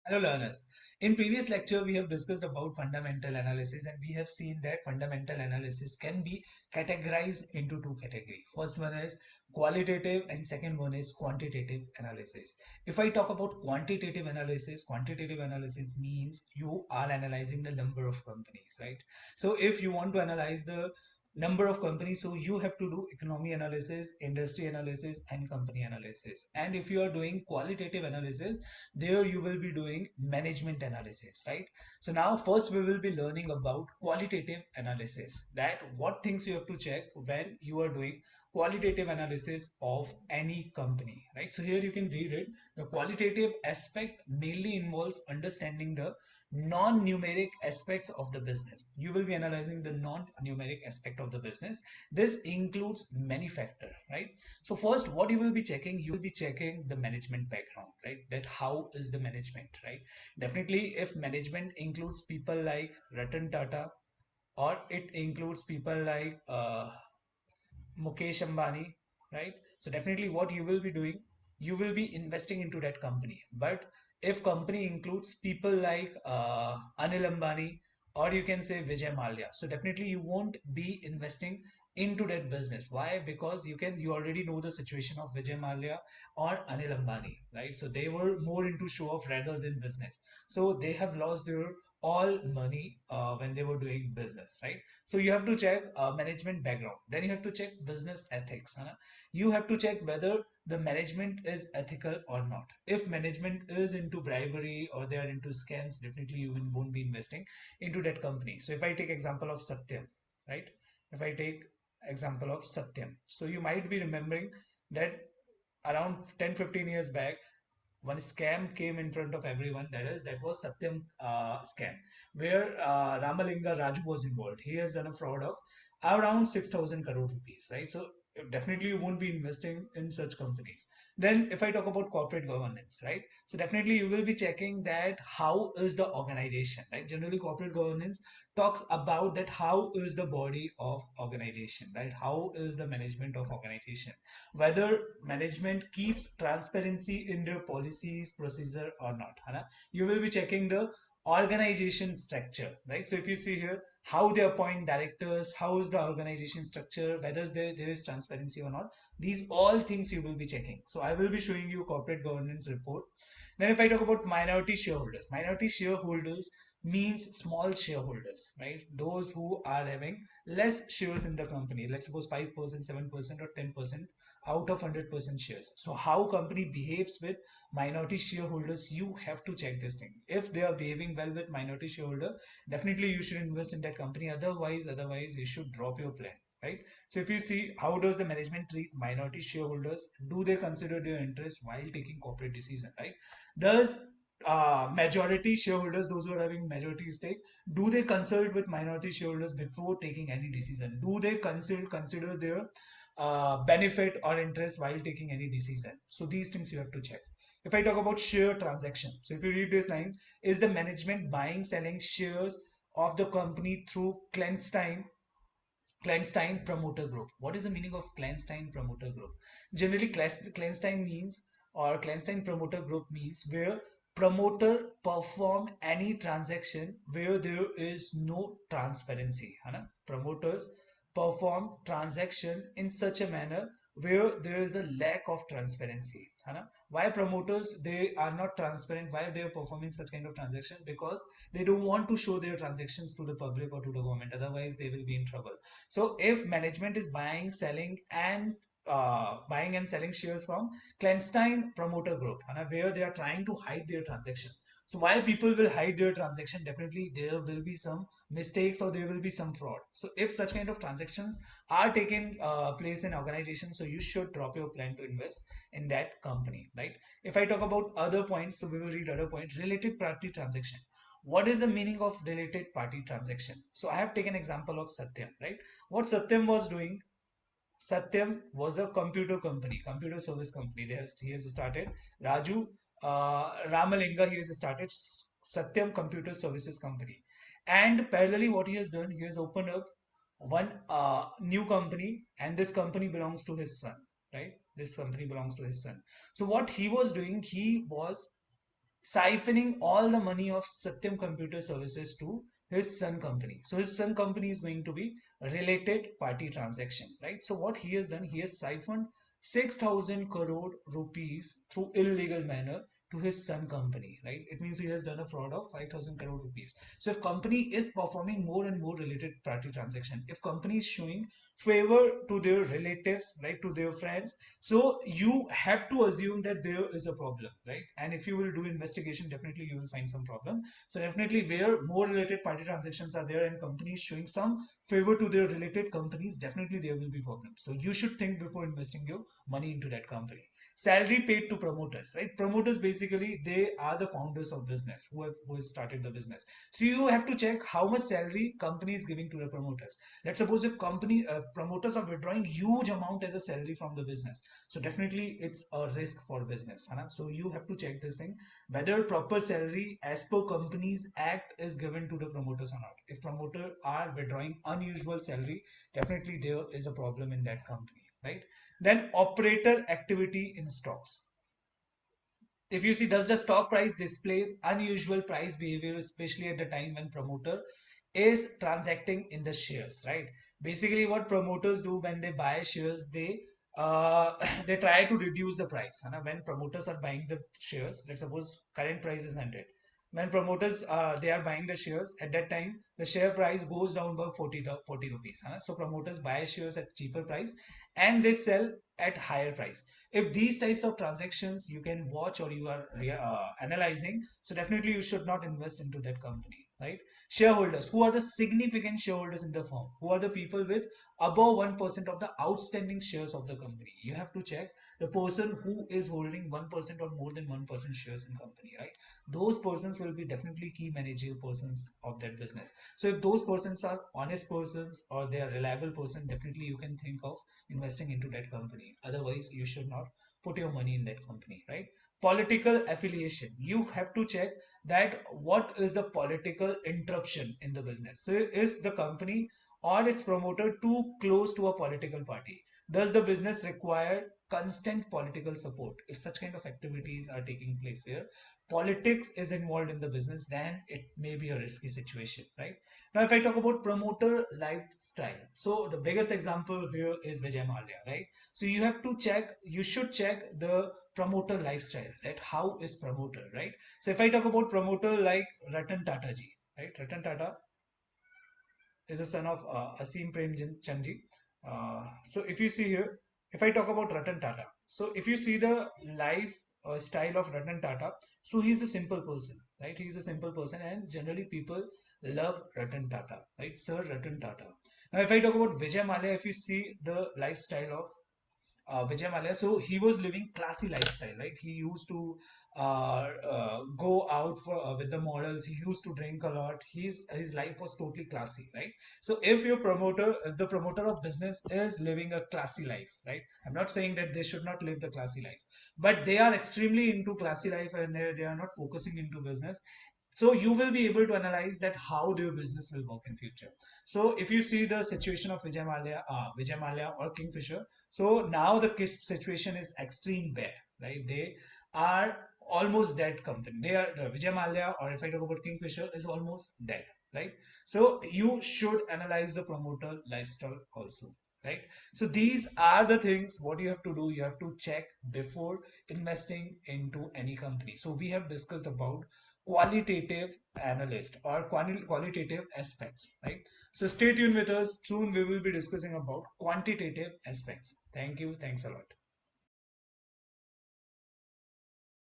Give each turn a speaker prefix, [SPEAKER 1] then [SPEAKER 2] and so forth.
[SPEAKER 1] Hello learners. In previous lecture, we have discussed about fundamental analysis and we have seen that fundamental analysis can be categorized into two categories. First one is qualitative and second one is quantitative analysis. If I talk about quantitative analysis means you are analyzing the number of companies, right? So if you want to analyze the number of companies, so you have to do economy analysis, industry analysis and company analysis. And if you are doing qualitative analysis, there you will be doing management analysis, right? So now first we will be learning about qualitative analysis, that what things you have to check when you are doing qualitative analysis of any company, right? So here you can read it. The qualitative aspect mainly involves understanding the non-numeric aspects of the business. You will be analyzing the non-numeric aspect of the business. This includes many factors, right? So first, what you will be checking, you will be checking the management background, right? That how is the management, right? Definitely, if management includes people like Ratan Tata, or it includes people like Mukesh Ambani, right? So definitely what you will be doing, you will be investing into that company. But if company includes people like Anil Ambani or you can say Vijay Mallya, so definitely you won't be investing into that business. Why? Because you already know the situation of Vijay Mallya or Anil Ambani, right? So they were more into show off rather than business. So they have lost their all money when they were doing business, right? So you have to check management background. Then you have to check business ethics. Huh? You have to check whether the management is ethical or not. If management is into bribery or they are into scams, definitely you won't be investing into that company. So if I take example of Satyam, right? If I take example of Satyam, so you might be remembering that around 10-15 years back, one scam came in front of everyone. That was Satyam scam, where Ramalinga Raju was involved. He has done a fraud of around 6,000 crore rupees, right? So definitely you won't be investing in such companies. Then if I talk about corporate governance, right? So definitely you will be checking that how is the organization, right? Generally corporate governance talks about that how is the body of organization, right? How is the management of organization, whether management keeps transparency in their policies, procedure or not. है ना? You will be checking the organization structure, right? So if you see here how they appoint directors, how is the organization structure, whether there is transparency or not, these all things you will be checking. So I will be showing you corporate governance report. Then if I talk about minority shareholders means small shareholders, right? Those who are having less shares in the company, let's suppose 5%, 7% or 10% out of 100% shares. So how company behaves with minority shareholders, you have to check this thing. If they are behaving well with minority shareholder, definitely you should invest in that company. Otherwise you should drop your plan, right? So if you see how does the management treat minority shareholders, do they consider their interest while taking corporate decision, right? Does majority shareholders, those who are having majority stake, do they consult with minority shareholders before taking any decision? Do they consider their benefit or interest while taking any decision? So these things you have to check. If I talk about share transaction, so if you read this line, is the management buying, selling shares of the company through clandestine promoter group? What is the meaning of clandestine promoter group? Generally, clandestine means or clandestine promoter group means where promoter perform any transaction where there is no transparency. है ना? Promoters perform transaction in such a manner where there is a lack of transparency. है ना? Why promoters they are not transparent? Why they are performing such kind of transaction? Because they don't want to show their transactions to the public or to the government. Otherwise, they will be in trouble. So if management is buying and selling shares from clandestine promoter group, where they are trying to hide their transaction. So while people will hide their transaction, definitely there will be some mistakes or there will be some fraud. So if such kind of transactions are taking place in organization, so you should drop your plan to invest in that company, right? If I talk about other points, so we will read other points. Related party transaction. What is the meaning of related party transaction? So I have taken example of Satyam, right? What Satyam was doing, Satyam was a computer company, computer service company. He has started. Raju Ramalinga, he has started Satyam Computer Services Company. And parallelly, what he has done, he has opened up one new company, and this company belongs to his son, right? This company belongs to his son. So what he was doing, he was siphoning all the money of Satyam Computer Services to his son company. So his son company is going to be a related party transaction, right? So what he has done, he has siphoned 6,000 crore rupees through illegal manner to his son company, right? It means he has done a fraud of 5,000 crore rupees. So if company is performing more and more related party transaction, if company is showing favor to their relatives, right, to their friends, so you have to assume that there is a problem, right? And if you will do investigation, definitely you will find some problem. So definitely where more related party transactions are there and companies showing some favor to their related companies, definitely there will be problems. So you should think before investing your money into that company. Salary paid to promoters, right? Promoters basically they are the founders of business who has started the business. So you have to check how much salary company is giving to the promoters. Let's suppose if company promoters are withdrawing huge amount as a salary from the business, so definitely it's a risk for business, है ना? So you have to check this thing whether proper salary as per companies act is given to the promoters or not. If promoter are withdrawing unusual salary, definitely there is a problem in that company, right? Then operator activity in stocks. If you see, does the stock price displays unusual price behavior, especially at the time when promoter is transacting in the shares, right? Basically what promoters do when they buy shares, they they try to reduce the price, and when promoters are buying the shares, let's suppose current price is 100, when promoters they are buying the shares, at that time the share price goes down by 40 rupees, so promoters buy shares at cheaper price and they sell at higher price. If these types of transactions you can watch or you are analyzing, so definitely you should not invest into that company, right? Shareholders, who are the significant shareholders in the firm, who are the people with above 1% of the outstanding shares of the company, you have to check the person who is holding 1% or more than 1% shares in company, right? Those persons will be definitely key managerial persons of that business. So if those persons are honest persons or they are reliable person, definitely you can think of investing into that company. Otherwise you should not put your money in that company, right? Political affiliation, you have to check that what is the political interruption in the business. So is the company or its promoter too close to a political party? Does the business require constant political support? If such kind of activities are taking place where politics is involved in the business, then it may be a risky situation, right? Now, if I talk about promoter lifestyle, so the biggest example here is Vijay Mallya, right? So you have to check, you should check the promoter lifestyle, right? How is promoter, right? So if I talk about promoter like Ratan Tata ji, right? Ratan Tata is the son of Asim Premchand ji. So if you see here, if I talk about Ratan Tata, so if you see the life style of Ratan Tata, so he's a simple person, right? He's a simple person, and generally people love Ratan Tata, right? Sir Ratan Tata. Now, if I talk about Vijay Mallya, if you see the lifestyle of Vijay Mallya. So he was living classy lifestyle, right? He used to go out for with the models. He used to drink a lot. His life was totally classy, right? So if the promoter of business is living a classy life, right? I'm not saying that they should not live the classy life, but they are extremely into classy life and they are not focusing into business. So you will be able to analyze that how their business will work in future. So if you see the situation of Vijay Mallya or Kingfisher, so now the situation is extreme bad, right? They are almost dead company. They are Vijay Mallya, or if I talk about Kingfisher, is almost dead, right? So you should analyze the promoter lifestyle also, right? So these are the things what you have to do. You have to check before investing into any company. So we have discussed about qualitative analyst or qualitative aspects, right? So stay tuned with us. Soon we will be discussing about quantitative aspects. Thank you. Thanks a lot.